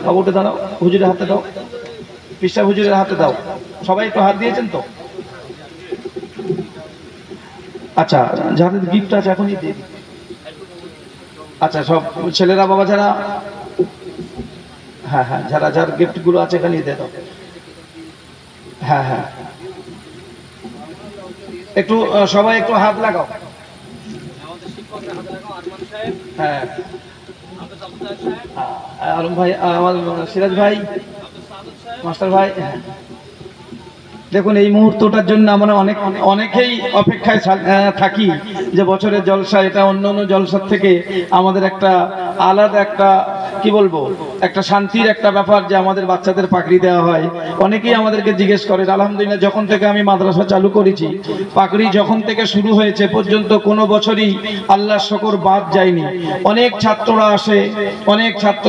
বাবুটা দাঁড়াও, হুজুরের হাতে দাও, পিসা হুজুরের হাতে দাও। সবাই একটু হাত দিয়েছেন তো? আচ্ছা, যাদের গিফট আছে এখনই দিয়ে দিন। আচ্ছা, সব ছেলেরা বাবা যারা, হ্যাঁ হ্যাঁ, যারা যার গিফট গুলো আছে এখানে দিয়ে দাও। হ্যাঁ হ্যাঁ, একটু সবাই একটু হাত লাগাও। হ্যাঁ, আলম ভাই, আমার সিরাজ ভাই, মাস্টার ভাই। হ্যাঁ, দেখুন এই মুহূর্তটার জন্য আমরা অনেকেই অপেক্ষায় থাকি যে বছরের জলসা এটা অন্য অন্য জলসার থেকে আমাদের একটা আলাদা একটা কি বলবো একটা শান্তির একটা ব্যাপার যে আমাদের বাচ্চাদের পাকড়ি দেওয়া হয়। অনেকেই আমাদেরকে জিজ্ঞেস করেন। আলহামদুলিল্লাহ, যখন থেকে আমি মাদ্রাসা চালু করেছি পাকড়ি যখন থেকে শুরু হয়েছে পর্যন্ত কোনো বছরই আল্লাহর শকর বাদ যায়নি। অনেক ছাত্ররা আসে, অনেক ছাত্র